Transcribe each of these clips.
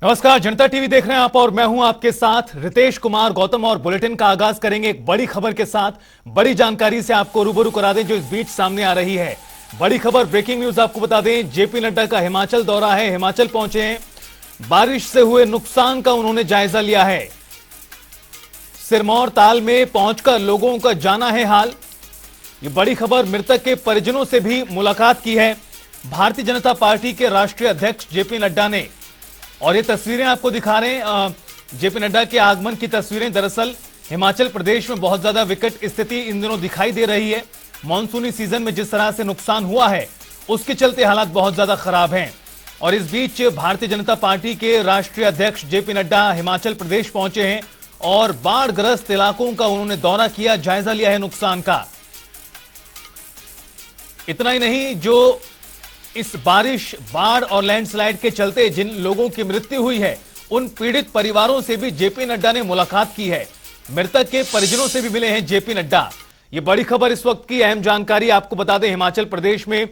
नमस्कार, जनता टीवी देख रहे हैं आप और मैं हूं आपके साथ रितेश कुमार गौतम। और बुलेटिन का आगाज करेंगे एक बड़ी खबर के साथ। बड़ी जानकारी से आपको रूबरू करा दें जो इस बीच सामने आ रही है। बड़ी खबर, ब्रेकिंग न्यूज आपको बता दें। जेपी नड्डा का हिमाचल दौरा है, हिमाचल पहुंचे हैं। बारिश से हुए नुकसान का उन्होंने जायजा लिया है। सिरमौर ताल में पहुंचकर लोगों का जाना है हाल। ये बड़ी खबर, मृतक के परिजनों से भी मुलाकात की है भारतीय जनता पार्टी के राष्ट्रीय अध्यक्ष जेपी नड्डा ने। और ये तस्वीरें आपको दिखा रहे हैं जेपी नड्डा के आगमन की तस्वीरें। दरअसल हिमाचल प्रदेश में बहुत ज्यादा विकट स्थिति इन दिनों दिखाई दे रही है। मॉनसूनी सीजन में जिस तरह से नुकसान हुआ है उसके चलते हालात बहुत ज्यादा खराब हैं। और इस बीच भारतीय जनता पार्टी के राष्ट्रीय अध्यक्ष जेपी नड्डा हिमाचल प्रदेश पहुंचे हैं और बाढ़ग्रस्त इलाकों का उन्होंने दौरा किया, जायजा लिया है नुकसान का। इतना ही नहीं, जो इस बारिश, बाढ़ और लैंडस्लाइड के चलते जिन लोगों की मृत्यु हुई है उन पीड़ित परिवारों से भी जेपी नड्डा ने मुलाकात की है। मृतक के परिजनों से भी मिले हैं जेपी नड्डा। ये बड़ी खबर इस वक्त की अहम जानकारी आपको बता दें। हिमाचल प्रदेश में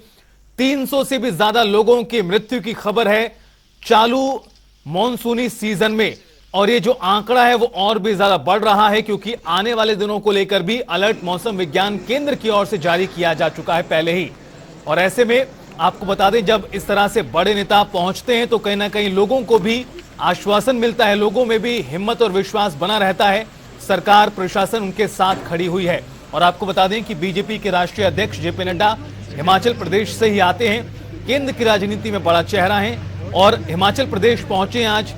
300 से भी ज्यादा लोगों की मृत्यु की खबर है चालू मॉनसूनी सीजन में। और ये जो आंकड़ा है वो और भी ज्यादा बढ़ रहा है क्योंकि आने वाले दिनों को लेकर भी अलर्ट मौसम विज्ञान केंद्र की ओर से जारी किया जा चुका है पहले ही। और ऐसे में आपको बता दें, जब इस तरह से बड़े नेता पहुंचते हैं तो कहीं ना कहीं लोगों को भी आश्वासन मिलता है, लोगों में भी हिम्मत और विश्वास बना रहता है। सरकार, प्रशासन उनके साथ खड़ी हुई है। और आपको बता दें कि बीजेपी के राष्ट्रीय अध्यक्ष जेपी नड्डा हिमाचल प्रदेश से ही आते हैं, केंद्र की राजनीति में बड़ा चेहरा है और हिमाचल प्रदेश पहुंचे आज।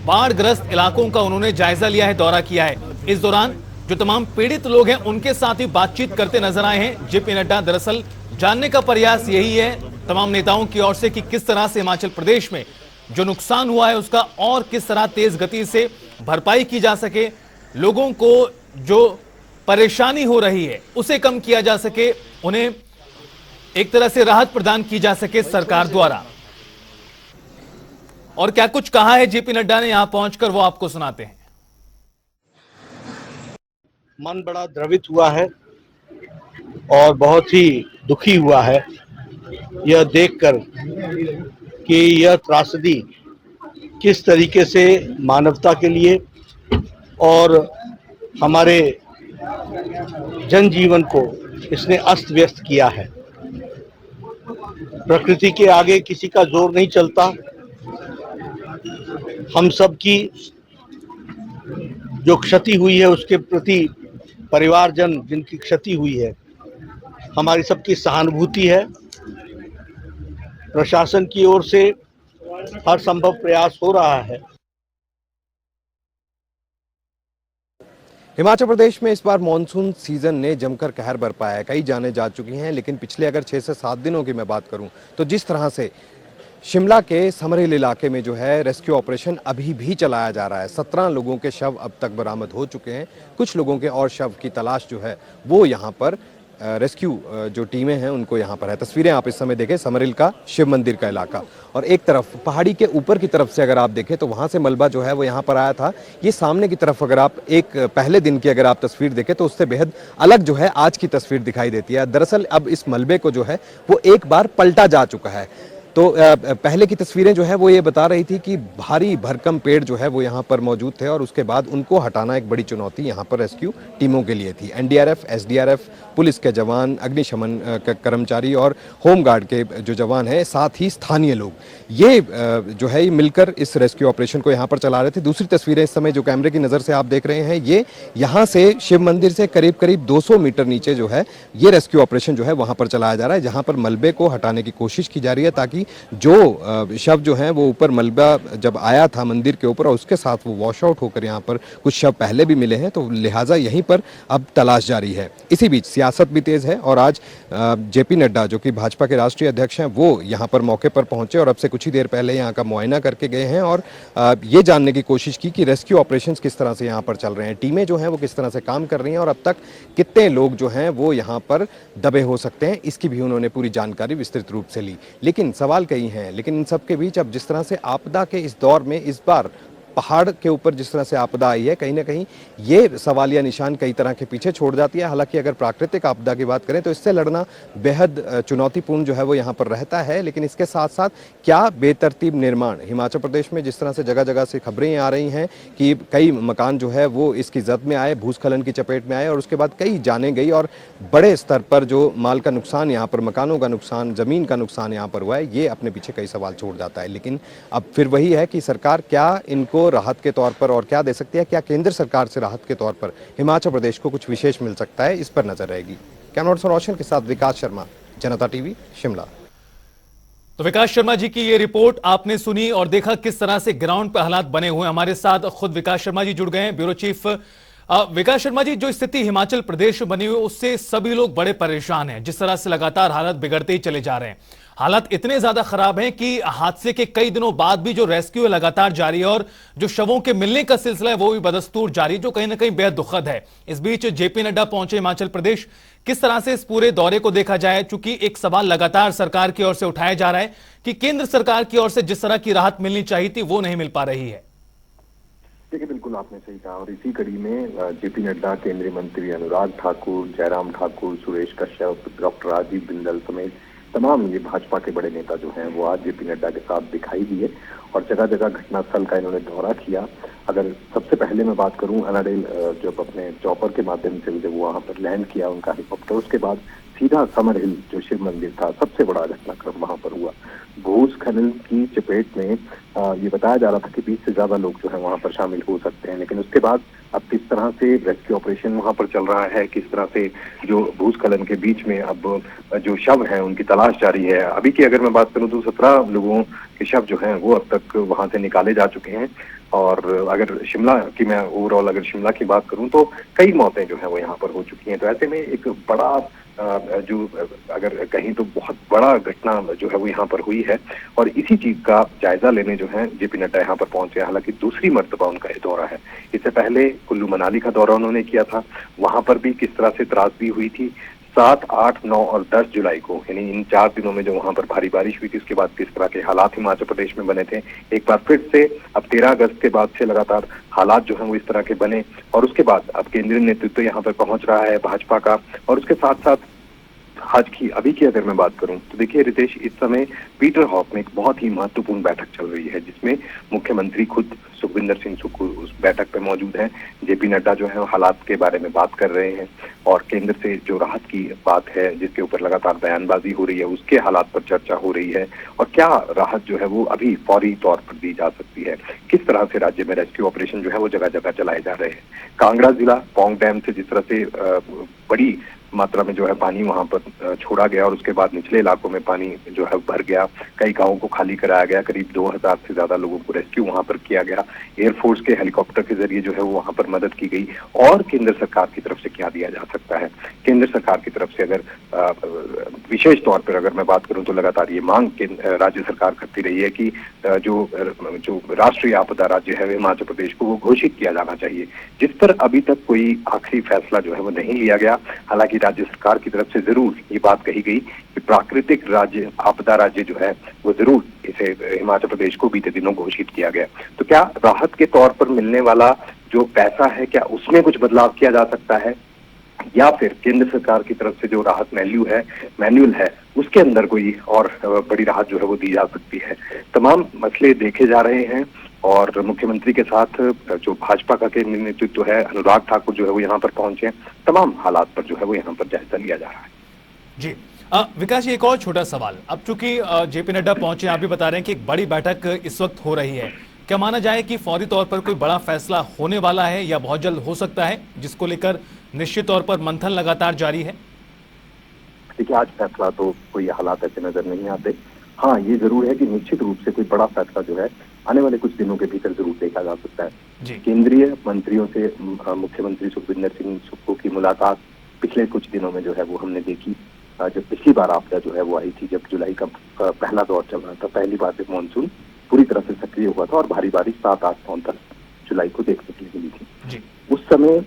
बाढ़ग्रस्त इलाकों का उन्होंने जायजा लिया है, दौरा किया है। इस दौरान जो तमाम पीड़ित लोग हैं उनके साथ ही बातचीत करते नजर आए हैं जेपी नड्डा। दरअसल जानने का प्रयास यही है तमाम नेताओं की ओर से कि किस तरह से हिमाचल प्रदेश में जो नुकसान हुआ है उसका और किस तरह तेज गति से भरपाई की जा सके, लोगों को जो परेशानी हो रही है उसे कम किया जा सके, उन्हें एक तरह से राहत प्रदान की जा सके सरकार द्वारा। और क्या कुछ कहा है जेपी नड्डा ने यहां पहुंचकर, वो आपको सुनाते हैं। मन बड़ा द्रवित हुआ है और बहुत ही दुखी हुआ है यह देखकर कि यह त्रासदी किस तरीके से मानवता के लिए और हमारे जनजीवन को इसने अस्त व्यस्त किया है। प्रकृति के आगे किसी का जोर नहीं चलता। हम सब की जो क्षति हुई है उसके प्रति परिवारजन जिनकी क्षति हुई है, हमारी सबकी सहानुभूति है। प्रशासन की ओर से हर संभव प्रयास हो रहा है। हिमाचल प्रदेश में इस बार मॉनसून सीजन ने जमकर कहर बरपाया है। कई जानें जा चुकी हैं, लेकिन पिछले अगर 6 से 7 दिनों की मैं बात करूं तो जिस तरह से शिमला के समरहिल इलाके में जो है रेस्क्यू ऑपरेशन अभी भी चलाया जा रहा है। 17 लोगों के शव अब तक बरामद हो चुके हैं। कुछ लोगों के और शव की तलाश जो है वो यहाँ पर रेस्क्यू जो टीमें हैं उनको यहाँ पर है। तस्वीरें आप इस समय देखें, समरहिल का शिव मंदिर का इलाका। और एक तरफ पहाड़ी के ऊपर की तरफ से अगर आप देखें तो वहाँ से मलबा जो है वो यहाँ पर आया था। ये सामने की तरफ अगर आप एक पहले दिन की अगर आप तस्वीर देखें तो उससे बेहद अलग जो है आज की तस्वीर दिखाई देती है। दरअसल अब इस मलबे को जो है वो एक बार पलटा जा चुका है। तो पहले की तस्वीरें जो है वो ये बता रही थी कि भारी भरकम पेड़ जो है वो यहाँ पर मौजूद थे और उसके बाद उनको हटाना एक बड़ी चुनौती यहाँ पर रेस्क्यू टीमों के लिए थी। एनडीआरएफ, एसडीआरएफ, पुलिस के जवान, अग्निशमन कर्मचारी और होमगार्ड के जो जवान हैं, साथ ही स्थानीय लोग, ये जो है मिलकर इस रेस्क्यू ऑपरेशन को यहाँ पर चला रहे थे। दूसरी तस्वीरें इस समय जो कैमरे की नज़र से आप देख रहे हैं, ये यहाँ से शिव मंदिर से करीब करीब 200 मीटर नीचे जो है ये रेस्क्यू ऑपरेशन जो है वहाँ पर चलाया जा रहा है, जहाँ पर मलबे को हटाने की कोशिश की जा रही है ताकि जो शव जो हैं वो ऊपर मलबा जब आया था मंदिर के ऊपर और उसके साथ वो वॉश आउट होकर यहाँ पर कुछ शव पहले भी मिले हैं, तो लिहाजा यहीं पर अब तलाश जारी है। इसी बीच सियासत भी तेज है और आज जेपी नड्डा जो कि भाजपा के राष्ट्रीय अध्यक्ष हैं वो यहाँ पर मौके पर पहुंचे और अब से कुछ ही देर पहले यहाँ का मुआयना करके गए हैं और ये जानने की कोशिश की कि रेस्क्यू ऑपरेशंस किस तरह से यहाँ पर चल रहे हैं, टीमें जो हैं वो किस तरह से काम कर रही हैं और अब तक कितने लोग जो हैं वो यहाँ पर दबे हो सकते हैं, इसकी भी उन्होंने पूरी जानकारी विस्तृत रूप से ली। लेकिन सवाल कई हैं, लेकिन इन सब के बीच अब जिस तरह से आपदा के इस दौर में इस बार पहाड़ के ऊपर जिस तरह से आपदा आई है, कहीं ना कहीं ये सवालिया निशान कई तरह के पीछे छोड़ जाती है। हालांकि अगर प्राकृतिक आपदा की बात करें तो इससे लड़ना बेहद चुनौतीपूर्ण जो है वो यहाँ पर रहता है, लेकिन इसके साथ साथ क्या बेतरतीब निर्माण हिमाचल प्रदेश में जिस तरह से जगह जगह से खबरें आ रही हैं कि कई मकान जो है वो इसकी जद में आए, भूस्खलन की चपेट में आए और उसके बाद कई जाने गई और बड़े स्तर पर जो माल का नुकसान यहाँ पर, मकानों का नुकसान, जमीन का नुकसान यहाँ पर हुआ है, ये अपने पीछे कई सवाल छोड़ जाता है। लेकिन अब फिर वही है कि सरकार क्या इनको राहत के तौर पर और क्या दे सकती है, क्या केंद्र सरकार से राहत के तौर पर हिमाचल प्रदेश को कुछ विशेष मिल सकता है, इस पर नजर रहेगी। कैमरा पर्सन रोशन के साथ विकास शर्मा, जनता टीवी, शिमला। तो विकास शर्मा जी की ये रिपोर्ट आपने सुनी और देखा किस तरह से ग्राउंड पर हालात बने हुए। हमारे साथ खुद विकास शर्मा जी जुड़ गए हैं, ब्यूरो चीफ। विकास शर्मा जी, जो स्थिति हिमाचल प्रदेश में बनी हुई है उससे सभी लोग बड़े परेशान हैं। जिस तरह से लगातार हालात बिगड़ते ही चले जा रहे हैं, हालात इतने ज्यादा खराब हैं कि हादसे के कई दिनों बाद भी जो रेस्क्यू है लगातार जारी है और जो शवों के मिलने का सिलसिला है वो भी बदस्तूर जारी, जो कहीं ना कहीं बेहद दुखद है। इस बीच जेपी नड्डा पहुंचे हिमाचल प्रदेश। किस तरह से इस पूरे दौरे को देखा जाए, चूंकि एक सवाल लगातार सरकार की ओर से उठाया जा रहा है कि केंद्र सरकार की ओर से जिस तरह की राहत मिलनी चाहिए थी वो नहीं मिल पा रही है। देखिए, बिल्कुल आपने सही कहा और इसी कड़ी में जेपी नड्डा, केंद्रीय मंत्री अनुराग ठाकुर, जयराम ठाकुर, सुरेश कश्यप, डॉक्टर राजीव बिंदल समेत तमाम ये भाजपा के बड़े नेता जो हैं वो आज जेपी नड्डा के साथ दिखाई दिए और जगह जगह घटनास्थल का इन्होंने दौरा किया। अगर सबसे पहले मैं बात करूं, अनाडेल जब अपने चॉपर के माध्यम से जब वो वहां पर लैंड किया उनका हेलीकॉप्टर, उसके बाद सीधा समर हिल जो शिव मंदिर था, सबसे बड़ा घटनाक्रम वहां पर हुआ। भूस्खलन की चपेट में ये बताया जा रहा था कि 20 से ज्यादा लोग जो है वहां पर शामिल हो सकते हैं, लेकिन उसके बाद अब किस तरह से रेस्क्यू ऑपरेशन वहां पर चल रहा है, किस तरह से जो भूस्खलन के बीच में अब जो शव हैं उनकी तलाश जारी है। अभी की अगर मैं बात करूं तो 17 लोगों के शव जो हैं वो अब तक वहां से निकाले जा चुके हैं और अगर शिमला की मैं ओवरऑल अगर शिमला की बात करूं तो कई मौतें जो हैं वो यहाँ पर हो चुकी हैं। तो ऐसे में एक बड़ा जो अगर कहीं तो बहुत बड़ा घटना जो है वो यहाँ पर हुई है और इसी चीज का जायजा लेने जो है जेपी नड्डा यहाँ पर पहुंचे। हालांकि दूसरी मर्तबा उनका ये दौरा है, इससे पहले कुल्लू मनाली का दौरा उन्होंने किया था, वहां पर भी किस तरह से त्रासदी हुई थी। 7, 8, 9 और 10 जुलाई को यानी इन 4 दिनों में जो वहां पर भारी बारिश हुई थी उसके बाद किस तरह के हालात हिमाचल प्रदेश में बने थे। एक बार फिर से अब 13 अगस्त के बाद से लगातार हालात जो हैं वो इस तरह के बने और उसके बाद अब केंद्रीय नेतृत्व यहाँ पर पहुंच रहा है भाजपा का। और उसके साथ साथ आज की अभी की अगर मैं बात करूं तो देखिए रितेश, इस समय पीटर हॉफ में एक बहुत ही महत्वपूर्ण बैठक चल रही है जिसमें मुख्यमंत्री खुद सुखविंदर सिंह सुक्खू उस बैठक पे मौजूद हैं। जेपी नड्डा जो है हालात के बारे में बात कर रहे हैं और केंद्र से जो राहत की बात है जिसके ऊपर लगातार बयानबाजी हो रही है उसके हालात पर चर्चा हो रही है और क्या राहत जो है वो अभी फौरी तौर पर दी जा सकती है, किस तरह से राज्य में रेस्क्यू ऑपरेशन जो है वो जगह जगह चलाए जा रहे हैं। कांगड़ा जिला पौंग डैम से जिस तरह से बड़ी मात्रा में जो है पानी वहां पर छोड़ा गया और उसके बाद निचले इलाकों में पानी जो है भर गया, कई गांवों को खाली कराया गया, करीब 2000 से ज्यादा लोगों को रेस्क्यू वहां पर किया गया। एयरफोर्स के हेलीकॉप्टर के जरिए जो है वो वहां पर मदद की गई। और केंद्र सरकार की तरफ से क्या दिया जा सकता है, केंद्र सरकार की तरफ से अगर विशेष तौर पर अगर मैं बात करूं तो लगातार ये मांग राज्य सरकार करती रही है कि जो राष्ट्रीय आपदा राज्य है हिमाचल प्रदेश को वो घोषित किया जाना चाहिए, जिस पर अभी तक कोई आखिरी फैसला जो है वो नहीं लिया गया। हालांकि राज्य सरकार की तरफ से जरूर ये बात कही गई कि प्राकृतिक राज्य आपदा राज्य जो है वो जरूर इसे हिमाचल प्रदेश को बीते दिनों घोषित किया गया। तो क्या राहत के तौर पर मिलने वाला जो पैसा है क्या उसमें कुछ बदलाव किया जा सकता है या फिर केंद्र सरकार की तरफ से जो राहत मैन्युअल है उसके अंदर कोई और बड़ी राहत जो है वो दी जा सकती है। तमाम मसले देखे जा रहे हैं और मुख्यमंत्री के साथ जो भाजपा का केंद्रीय नेतृत्व है अनुराग ठाकुर जो है वो यहाँ पर पहुंचे हैं। तमाम हालात पर जो है वो यहाँ पर जायजा लिया जा रहा है। जी विकास जी, एक और छोटा सवाल। अब चूंकि जेपी नड्डा पहुंचे, आप भी बता रहे हैं कि एक बड़ी बैठक इस वक्त हो रही है, क्या माना जाए कि फौरी तौर पर कोई बड़ा फैसला होने वाला है या बहुत जल्द हो सकता है, जिसको लेकर निश्चित तौर पर मंथन लगातार जारी है? देखिए, आज फैसला तो कोई हालात ऐसे नजर नहीं आते। हाँ, ये जरूर है कि निश्चित रूप से कोई बड़ा फैसला जो है आने वाले कुछ दिनों के भीतर जरूर देखा जा सकता है। केंद्रीय मंत्रियों से मुख्यमंत्री सुखविंदर सिंह सुक्खू की मुलाकात पिछले कुछ दिनों में जो है वो हमने देखी। जब पिछली बार आपदा जो है वो आई थी, जब जुलाई का पहला दौर चल रहा था, पहली बार जब मानसून पूरी तरह से सक्रिय हुआ था और भारी बारिश 7, 8, 9, 10 जुलाई को देखने के लिए मिली थी। उस समय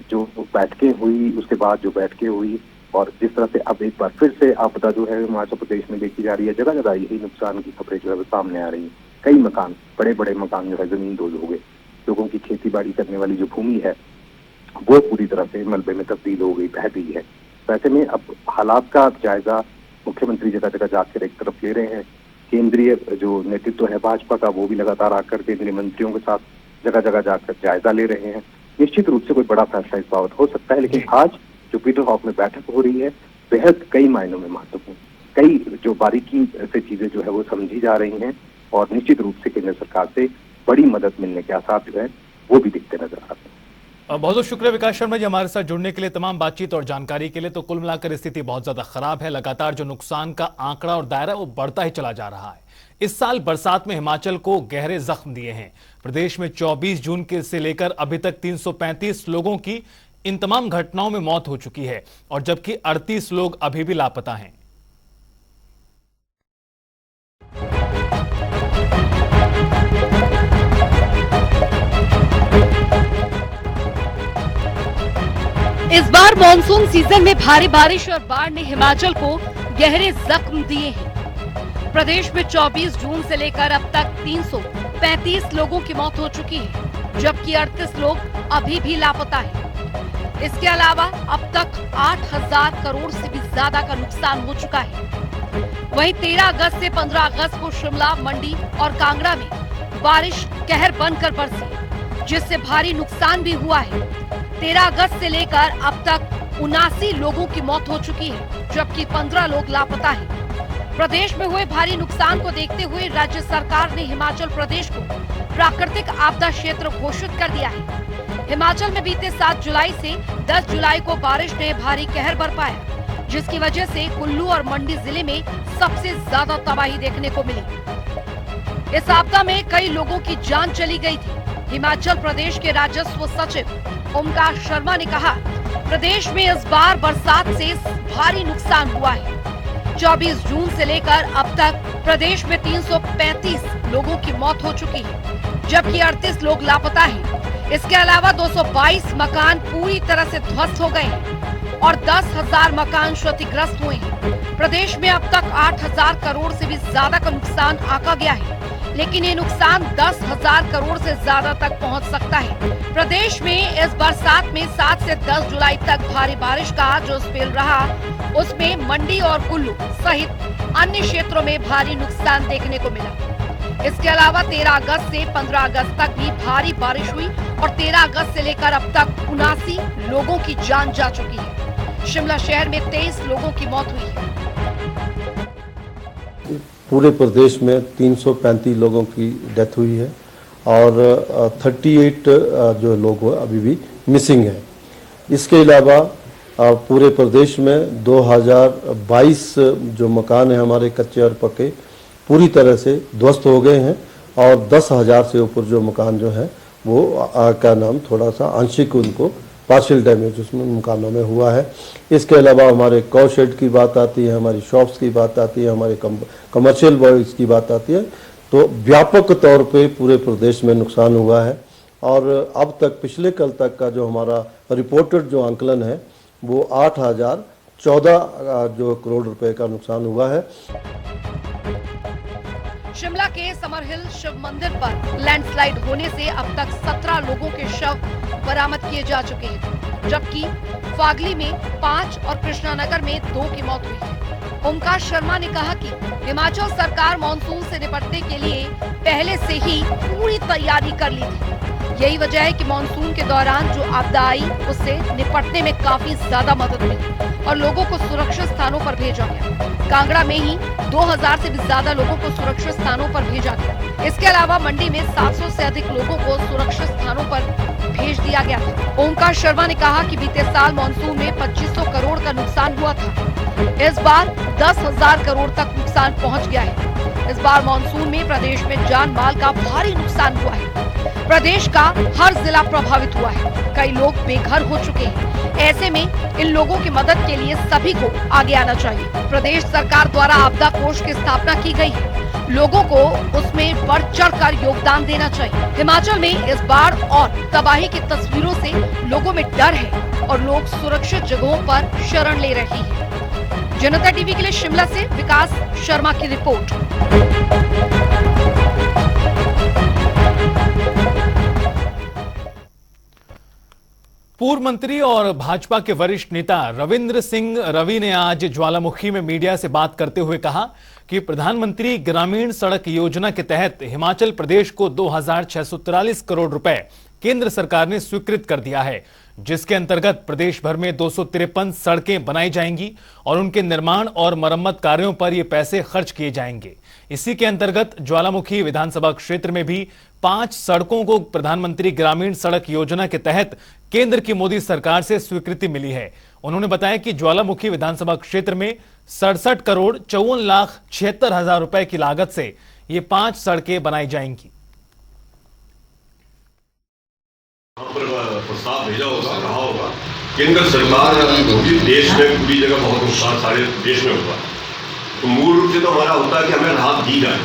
जो बैठकें हुई, उसके बाद जो बैठकें हुई और जिस तरह से अब एक बार फिर से आपदा जो है हिमाचल प्रदेश में देखी जा रही है, जगह जगह यही नुकसान की खबरें जो है वो सामने आ रही है। कई मकान, बड़े बड़े मकान जो है जमींदोज हो गए। लोगों की खेती बाड़ी करने वाली जो भूमि है वो पूरी तरह से मलबे में तब्दील हो गई, बह गई है। तो ऐसे में अब हालात का जायजा मुख्यमंत्री जगह जगह जाकर एक तरफ ले रहे हैं। केंद्रीय जो नेतृत्व है भाजपा का, वो भी लगातार आकर केंद्रीय मंत्रियों के साथ जगह जगह जाकर जायजा ले रहे हैं। निश्चित रूप से कोई बड़ा फैसला इस बाबत हो सकता है, लेकिन आज जो पीटर हॉफ में बैठक हो रही है बेहद कई मायनों में महत्वपूर्ण, कई जो बारीकी से चीजें जो है वो समझी जा रही हैं और निश्चित रूप से केंद्र सरकार से बड़ी मदद मिलने के आसार जो है वो भी दिखते नजर आते हैं। बहुत बहुत शुक्रिया विकास शर्मा जी हमारे साथ जुड़ने के लिए, तमाम बातचीत और जानकारी के लिए। तो कुल मिलाकर स्थिति बहुत ज्यादा खराब है। लगातार जो नुकसान का आंकड़ा और दायरा वो बढ़ता ही चला जा रहा है। इस साल बरसात में हिमाचल को गहरे जख्म दिए हैं। प्रदेश में 24 जून के से लेकर अभी तक 335 लोगों की इन तमाम घटनाओं में मौत हो चुकी है और जबकि 38 लोग अभी भी लापता हैं। इस बार मॉनसून सीजन में भारी बारिश और बाढ़ ने हिमाचल को गहरे जख्म दिए हैं। प्रदेश में 24 जून से लेकर अब तक 335 लोगों की मौत हो चुकी है, जबकि 38 लोग अभी भी लापता हैं। इसके अलावा अब तक 8,000 करोड़ से भी ज्यादा का नुकसान हो चुका है। वहीं 13 अगस्त से 15 अगस्त को शिमला, मंडी और कांगड़ा में बारिश कहर बनकर बरसी, जिससे भारी नुकसान भी हुआ है। 13 अगस्त से लेकर अब तक 79 लोगों की मौत हो चुकी है, जबकि 15 लोग लापता हैं। प्रदेश में हुए भारी नुकसान को देखते हुए राज्य सरकार ने हिमाचल प्रदेश को प्राकृतिक आपदा क्षेत्र घोषित कर दिया है। हिमाचल में बीते 7 जुलाई से 10 जुलाई को बारिश ने भारी कहर बरपाया, जिसकी वजह से कुल्लू और मंडी जिले में सबसे ज्यादा तबाही देखने को मिली। इस आपदा में कई लोगों की जान चली गई थी। हिमाचल प्रदेश के राजस्व सचिव ओमकार शर्मा ने कहा, प्रदेश में इस बार बरसात से भारी नुकसान हुआ है। 24 जून से लेकर अब तक प्रदेश में 335 लोगों की मौत हो चुकी है, जबकि 38 लोग लापता हैं। इसके अलावा 222 मकान पूरी तरह से ध्वस्त हो गए हैं और 10,000 मकान क्षतिग्रस्त हुए हैं। प्रदेश में अब तक 8,000 करोड़ से भी ज्यादा का नुकसान आंका गया है, लेकिन ये नुकसान 10,000 करोड़ से ज्यादा तक पहुंच सकता है। प्रदेश में इस बरसात में 7 से 10 जुलाई तक भारी बारिश का जो स्पेल रहा, उसमें मंडी और कुल्लू सहित अन्य क्षेत्रों में भारी नुकसान देखने को मिला। इसके अलावा 13 अगस्त से 15 अगस्त तक भी भारी बारिश हुई और 13 अगस्त से लेकर अब तक 79 लोगों की जान जा चुकी है। शिमला शहर में 23 लोगों की मौत हुई है। पूरे प्रदेश में 335 लोगों की डेथ हुई है और 38 जो लोग अभी भी मिसिंग हैं। इसके अलावा पूरे प्रदेश में 2022 जो मकान हैं हमारे कच्चे और पक्के पूरी तरह से ध्वस्त हो गए हैं और 10,000 से ऊपर जो मकान जो है वो क्या नाम थोड़ा सा आंशिक उनको पार्शियल डैमेज उसमें मकानों में हुआ है। इसके अलावा हमारे कॉ शेड की बात आती है, हमारी शॉप्स की बात आती है, हमारे कमर्शियल बॉयज की बात आती है, तो व्यापक तौर पे पूरे प्रदेश में नुकसान हुआ है। और अब तक पिछले कल तक का जो हमारा रिपोर्टेड जो आंकलन है वो 8,014 जो करोड़ रुपए का नुकसान हुआ है। शिमला के समर हिल शिव मंदिर पर लैंडस्लाइड होने से अब तक 17 लोगों के शव बरामद किए जा चुके हैं, जबकि फागली में 5 और कृष्णानगर में 2 की मौत हुई है। ओमकार शर्मा ने कहा कि हिमाचल सरकार मॉनसून से निपटने के लिए पहले से ही पूरी तैयारी कर ली थी। यही वजह है कि मॉनसून के दौरान जो आपदा आई उससे निपटने में काफी ज्यादा मदद मिली और लोगों को सुरक्षित स्थानों पर भेजा गया। कांगड़ा में ही 2000 से भी ज्यादा लोगों को सुरक्षित स्थानों पर भेजा गया। इसके अलावा मंडी में 700 से अधिक लोगों को सुरक्षित स्थानों पर भेज दिया गया था। ओमकार शर्मा ने कहा कि बीते साल मॉनसून में 2500 करोड़ का नुकसान हुआ था। इस बार 10,000 करोड़ तक नुकसान पहुंच गया है। इस बार मॉनसून में प्रदेश में जान माल का भारी नुकसान हुआ है। प्रदेश का हर जिला प्रभावित हुआ है। कई लोग बेघर हो चुके हैं। ऐसे में इन लोगों की मदद के लिए सभी को आगे आना चाहिए। प्रदेश सरकार द्वारा आपदा कोष की स्थापना की गई है। लोगों को उसमें बढ़ चढ़कर योगदान देना चाहिए। हिमाचल में इस बाढ़ और तबाही की तस्वीरों से लोगों में डर है और लोग सुरक्षित जगहों पर शरण ले रहे हैं। जनता टीवी के लिए शिमला से विकास शर्मा की रिपोर्ट। पूर्व मंत्री और भाजपा के वरिष्ठ नेता रविंद्र सिंह रवि ने आज ज्वालामुखी में मीडिया से बात करते हुए कहा कि प्रधानमंत्री ग्रामीण सड़क योजना के तहत हिमाचल प्रदेश को 2,643 करोड़ रुपए केंद्र सरकार ने स्वीकृत कर दिया है, जिसके अंतर्गत प्रदेश भर में 253 सड़कें बनाई जाएंगी और उनके निर्माण और मरम्मत कार्यों पर ये पैसे खर्च किए जाएंगे। इसी के अंतर्गत ज्वालामुखी विधानसभा क्षेत्र में भी 5 सड़कों को प्रधानमंत्री ग्रामीण सड़क योजना के तहत केंद्र की मोदी सरकार से स्वीकृति मिली है। उन्होंने बताया कि ज्वालामुखी विधानसभा क्षेत्र में 67 करोड़ 54,76,000 रुपए की लागत से ये 5 सड़कें बनाई जाएंगी। प्रस्ताव भेजा होगा, कहा होगा केंद्र सरकार होगी, देश में पूरी जगह बहुत नुकसान सारे देश में होगा, तो मूल रूप से तो हमारा होता है कि हमें राहत दी जाए।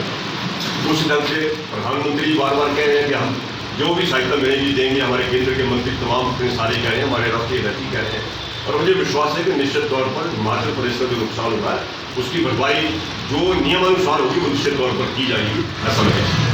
उस ढंग से प्रधानमंत्री बार बार कह रहे हैं कि हम जो भी सहायता मिलेगी देंगे, हमारे केंद्र के मंत्री तमाम सारे कह रहे हैं, हमारे राष्ट्रीय अध्यक्ष कह रहे हैं, और मुझे विश्वास है कि निश्चित तौर पर हिमाचल प्रदेश का जो नुकसान हुआ है उसकी भरपाई जो नियमानुसार होगी वो निश्चित तौर पर की जाएगी, ऐसा है।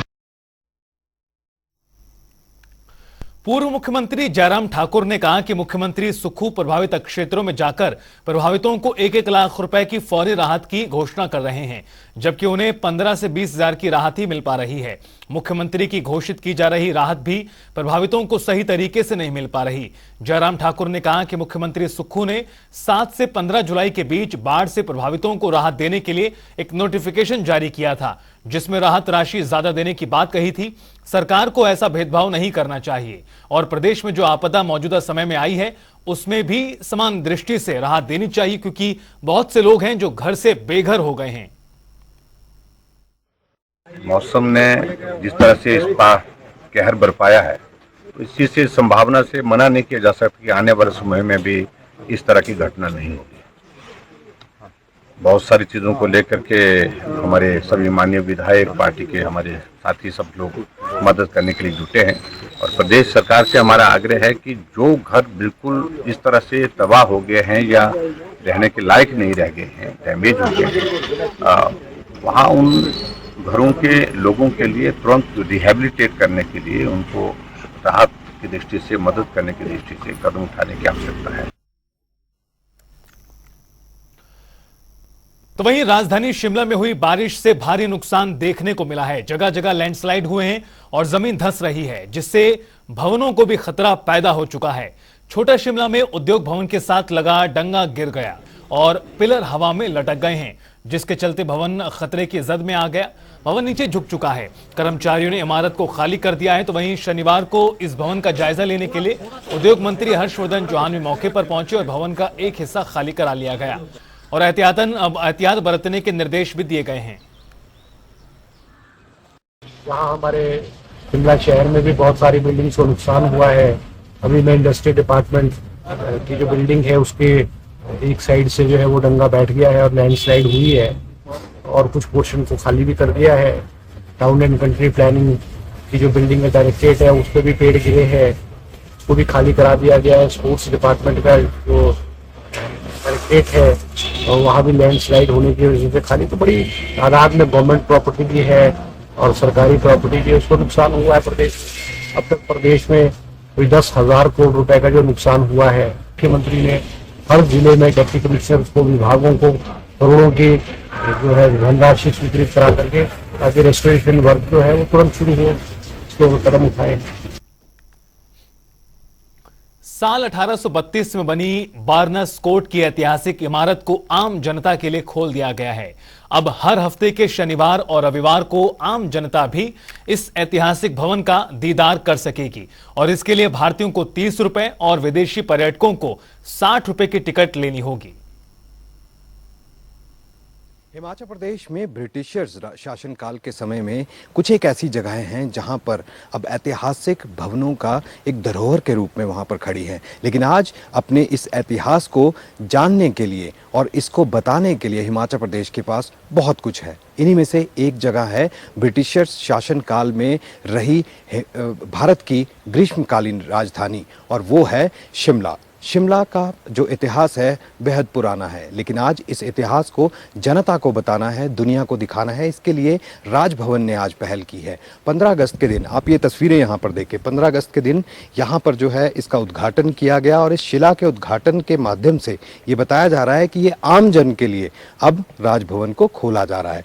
पूर्व मुख्यमंत्री जयराम ठाकुर ने कहा कि मुख्यमंत्री सुक्खू प्रभावित क्षेत्रों में जाकर प्रभावितों को 1-1 लाख रुपए की फौरी राहत की घोषणा कर रहे हैं, जबकि उन्हें 15 से 20 हजार की राहत ही मिल पा रही है। मुख्यमंत्री की घोषित की जा रही राहत भी प्रभावितों को सही तरीके से नहीं मिल पा रही। जयराम ठाकुर ने कहा कि मुख्यमंत्री सुक्खू ने 7 से 15 जुलाई के बीच बाढ़ से प्रभावितों को राहत देने के लिए एक नोटिफिकेशन जारी किया था, जिसमें राहत राशि ज्यादा देने की बात कही थी। सरकार को ऐसा भेदभाव नहीं करना चाहिए और प्रदेश में जो आपदा मौजूदा समय में आई है उसमें भी समान दृष्टि से राहत देनी चाहिए, क्योंकि बहुत से लोग हैं जो घर से बेघर हो गए हैं। मौसम ने जिस तरह से इस बार कहर बरपाया है, तो इस चीज से संभावना से मना नहीं किया जा सकता कि आने वाले समय में भी इस तरह की घटना नहीं होगी। बहुत सारी चीज़ों को लेकर के हमारे सभी माननीय विधायक पार्टी के हमारे साथी सब लोग मदद करने के लिए जुटे हैं, और प्रदेश सरकार से हमारा आग्रह है कि जो घर बिल्कुल इस तरह से तबाह हो गए हैं या रहने के लायक नहीं रह गए हैं, डैमेज हो गए हैं, वहाँ उन घरों के लोगों के लिए तुरंत रिहेबिलिटेट करने के लिए, उनको राहत की दृष्टि से मदद करने की दृष्टि से कदम उठाने की आवश्यकता है। तो वहीं राजधानी शिमला में हुई बारिश से भारी नुकसान देखने को मिला है। जगह जगह लैंडस्लाइड हुए हैं और जमीन धंस रही है, जिससे भवनों को भी खतरा पैदा हो चुका है। छोटा शिमला में उद्योग भवन के साथ लगा डंगा गिर गया और पिलर हवा में लटक गए हैं, जिसके चलते भवन खतरे की जद में आ गया। भवन नीचे झुक चुका है। कर्मचारियों ने इमारत को खाली कर दिया है। तो वहीं शनिवार को इस भवन का जायजा लेने के लिए उद्योग मंत्री हर्षवर्धन चौहान भी मौके पर पहुंचे और भवन का एक हिस्सा खाली करा लिया गया और एहतियात बरतने के निर्देश भी दिए गए हैं। वहाँ हमारे शिमला शहर में भी बहुत सारी बिल्डिंग्स को नुकसान हुआ है। अभी मैं इंडस्ट्री डिपार्टमेंट की जो बिल्डिंग है उसके एक साइड से जो है वो डंगा बैठ गया है और लैंडस्लाइड हुई है, और कुछ पोर्शन को खाली भी कर दिया है। टाउन एंड कंट्री प्लानिंग की जो बिल्डिंग है डायरेक्टरेट है, उस पर भी पेड़ गिरे हैं, उसको भी खाली करा दिया गया है। स्पोर्ट्स डिपार्टमेंट का जो डायरेक्टरेट है और वहाँ भी लैंडस्लाइड होने की वजह से खाली, तो बड़ी तादाद में गवर्नमेंट प्रॉपर्टी भी है और सरकारी प्रॉपर्टी भी, उसको नुकसान हुआ है प्रदेश। अब तक प्रदेश में कोई 10,000 करोड़ रुपए का जो नुकसान हुआ है। मुख्यमंत्री ने हर जिले में डिप्टी कमिश्नर को, विभागों को करोड़ों की जो है धनराशि स्वीकृत करा करके, ताकि रेस्टोरेशन वर्क जो है वो तुरंत शुरू हो, इसके वो कदम उठाए। साल 1832 में बनी बार्नस कोर्ट की ऐतिहासिक इमारत को आम जनता के लिए खोल दिया गया है। अब हर हफ्ते के शनिवार और रविवार को आम जनता भी इस ऐतिहासिक भवन का दीदार कर सकेगी और इसके लिए भारतीयों को 30 रुपए और विदेशी पर्यटकों को 60 रुपए की टिकट लेनी होगी। हिमाचल प्रदेश में ब्रिटिशर्स शासनकाल के समय में कुछ एक ऐसी जगहें हैं जहां पर अब ऐतिहासिक भवनों का एक धरोहर के रूप में वहां पर खड़ी है, लेकिन आज अपने इस इतिहास को जानने के लिए और इसको बताने के लिए हिमाचल प्रदेश के पास बहुत कुछ है। इन्हीं में से एक जगह है ब्रिटिशर्स शासनकाल में रही भारत की ग्रीष्मकालीन राजधानी, और वो है शिमला। शिमला का जो इतिहास है बेहद पुराना है, लेकिन आज इस इतिहास को जनता को बताना है, दुनिया को दिखाना है। इसके लिए राजभवन ने आज पहल की है। 15 अगस्त के दिन आप ये तस्वीरें यहाँ पर देखें। 15 अगस्त के दिन यहाँ पर जो है इसका उद्घाटन किया गया और इस शिला के उद्घाटन के माध्यम से ये बताया जा रहा है कि ये आम जन के लिए अब राजभवन को खोला जा रहा है।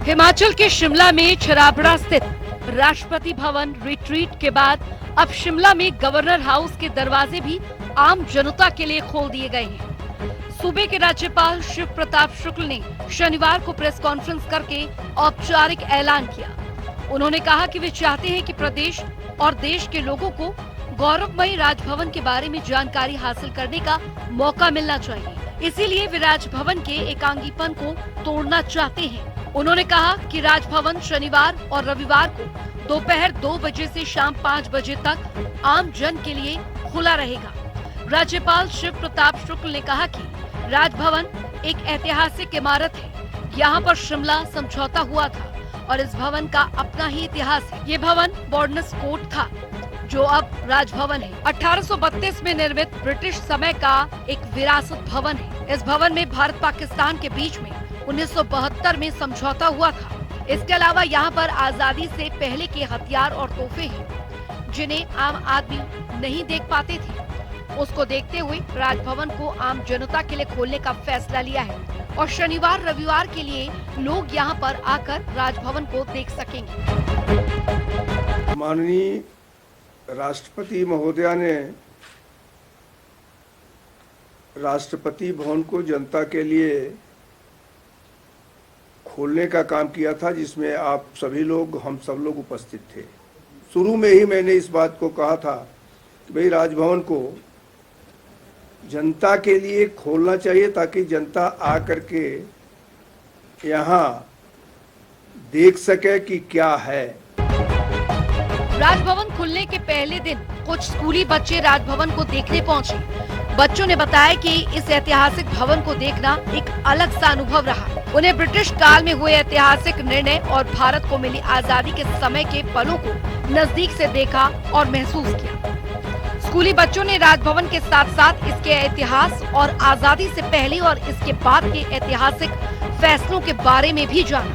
हिमाचल के शिमला में छराबड़ा स्थित राष्ट्रपति भवन रिट्रीट के बाद अब शिमला में गवर्नर हाउस के दरवाजे भी आम जनता के लिए खोल दिए गए हैं। सूबे के राज्यपाल शिव प्रताप शुक्ल ने शनिवार को प्रेस कॉन्फ्रेंस करके औपचारिक ऐलान किया। उन्होंने कहा कि वे चाहते हैं कि प्रदेश और देश के लोगों को गौरवमयी राजभवन के बारे में जानकारी हासिल करने का मौका मिलना चाहिए। इसीलिए वे राजभवन के एकांगीपन को तोड़ना चाहते हैं। उन्होंने कहा कि राजभवन शनिवार और रविवार को दोपहर 2 बजे से शाम 5 बजे तक आम जन के लिए खुला रहेगा। राज्यपाल शिव प्रताप शुक्ल ने कहा कि राजभवन एक ऐतिहासिक इमारत है। यहाँ पर शिमला समझौता हुआ था और इस भवन का अपना ही इतिहास है। ये भवन बॉर्डनर्स कोर्ट था जो अब राजभवन है। 1832 में निर्मित ब्रिटिश समय का एक विरासत भवन है। इस भवन में भारत पाकिस्तान के बीच में 1972 में समझौता हुआ था। इसके अलावा यहाँ पर आजादी से पहले के हथियार और तोहफे हैं जिन्हें आम आदमी नहीं देख पाते थे। उसको देखते हुए राजभवन को आम जनता के लिए खोलने का फैसला लिया है और शनिवार रविवार के लिए लोग यहाँ पर आकर राजभवन को देख सकेंगे। माननीय राष्ट्रपति महोदया ने राष्ट्रपति भवन को जनता के लिए खोलने का काम किया था, जिसमें आप सभी लोग, हम सब लोग उपस्थित थे। शुरू में ही मैंने इस बात को कहा था कि भाई राजभवन को जनता के लिए खोलना चाहिए ताकि जनता आकर के यहाँ देख सके कि क्या है। राजभवन खुलने के पहले दिन कुछ स्कूली बच्चे राजभवन को देखने पहुंचे। बच्चों ने बताया कि इस ऐतिहासिक भवन को देखना एक अलग सा अनुभव रहा। उन्हें ब्रिटिश काल में हुए ऐतिहासिक निर्णय और भारत को मिली आजादी के समय के पलों को नजदीक से देखा और महसूस किया। स्कूली बच्चों ने राजभवन के साथ साथ इसके इतिहास और आजादी से पहले और इसके बाद के ऐतिहासिक फैसलों के बारे में भी जाना।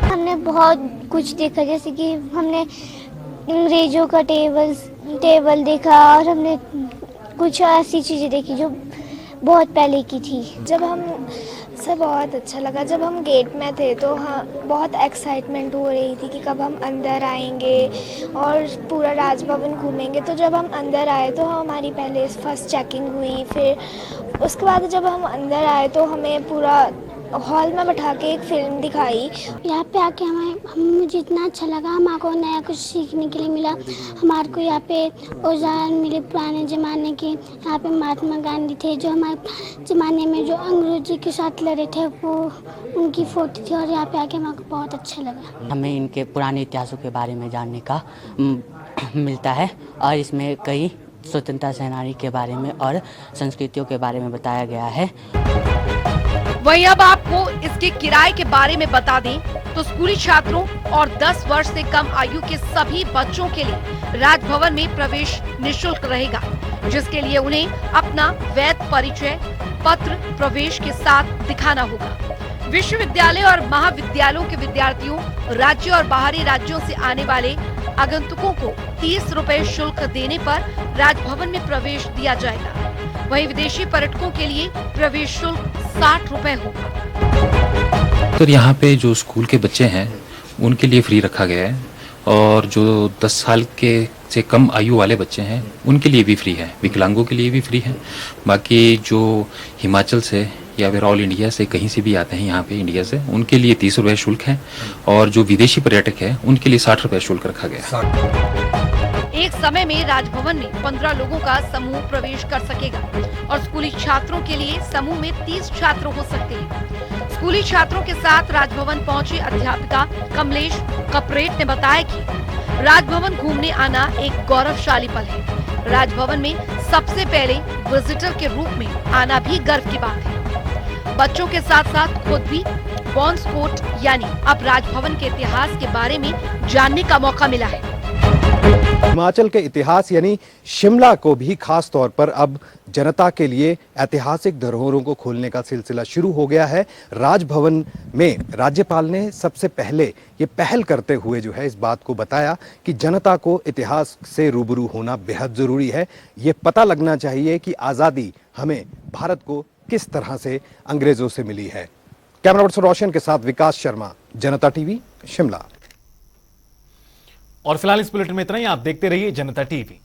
हमने बहुत कुछ देखा, जैसे कि हमने अंग्रेजों का टेबल देखा और हमने कुछ ऐसी चीजें देखी जो बहुत पहले की थी। जब हम सब बहुत अच्छा लगा। जब हम गेट में थे तो हाँ बहुत एक्साइटमेंट हो रही थी कि कब हम अंदर आएंगे और पूरा राजभवन घूमेंगे। तो जब हम अंदर आए तो हमारी पहले फर्स्ट चेकिंग हुई, फिर उसके बाद जब हम अंदर आए तो हमें पूरा हॉल में बैठा के एक फिल्म दिखाई। यहाँ पे आके मुझे इतना अच्छा लगा, हमारे नया कुछ सीखने के लिए मिला। हमारे को यहाँ पे औजार मिले पुराने ज़माने के। यहाँ पे महात्मा गांधी थे जो हमारे ज़माने में जो अंग्रेजी के साथ लड़े थे, वो उनकी फोटो थी और यहाँ पे आके हमारे को बहुत अच्छा लगा। हमें इनके पुराने इतिहासों के बारे में जानने का मिलता है और इसमें कई स्वतंत्रता सेनानी के बारे में और संस्कृतियों के बारे में बताया गया है। वहीं अब आपको इसके किराए के बारे में बता दें तो स्कूली छात्रों और 10 वर्ष से कम आयु के सभी बच्चों के लिए राजभवन में प्रवेश निःशुल्क रहेगा, जिसके लिए उन्हें अपना वैध परिचय पत्र प्रवेश के साथ दिखाना होगा। विश्वविद्यालय और महाविद्यालयों के विद्यार्थियों, राज्य और बाहरी राज्यों से आने वाले आगंतुकों को 30 रुपए शुल्क देने पर राजभवन में प्रवेश दिया जाएगा। वहीं विदेशी पर्यटकों के लिए प्रवेश शुल्क 60 रुपए होगा। तो यहाँ पे जो स्कूल के बच्चे हैं उनके लिए फ्री रखा गया है और जो 10 साल के से कम आयु वाले बच्चे हैं उनके लिए भी फ्री है, विकलांगों के लिए भी फ्री है। बाकी जो हिमाचल से या फिर ऑल इंडिया से कहीं से भी आते हैं यहाँ पे इंडिया से, उनके लिए 30 रुपए शुल्क है और जो विदेशी पर्यटक है उनके लिए 60 रुपए शुल्क रखा गया। एक समय में राजभवन में 15 लोगों का समूह प्रवेश कर सकेगा और स्कूली छात्रों के लिए समूह में 30 छात्र हो सकते हैं। स्कूली छात्रों के साथ राजभवन पहुंची अध्यापिका कमलेश कपरेट ने बताया कि राजभवन घूमने आना एक गौरवशाली पल है। राजभवन में सबसे पहले विजिटर के रूप में आना भी गर्व की बात है। बच्चों के साथ साथ खुद भी बॉन्स कोर्ट यानी अब राजभवन के इतिहास के बारे में जानने का मौका मिला है। हिमाचल के इतिहास यानी शिमला को भी खास तौर पर अब जनता के लिए ऐतिहासिक धरोहरों को खोलने का सिलसिला शुरू हो गया है। राजभवन में राज्यपाल ने सबसे पहले ये पहल करते हुए जो है इस बात को बताया कि जनता को इतिहास से रूबरू होना बेहद जरूरी है। ये पता लगना चाहिए कि आजादी हमें भारत को किस तरह से अंग्रेजों से मिली है। कैमरा पर्सन रोशन के साथ विकास शर्मा, जनता टीवी, शिमला। और फिलहाल इस बुलेटिन में इतना ही। आप देखते रहिए जनता टीवी।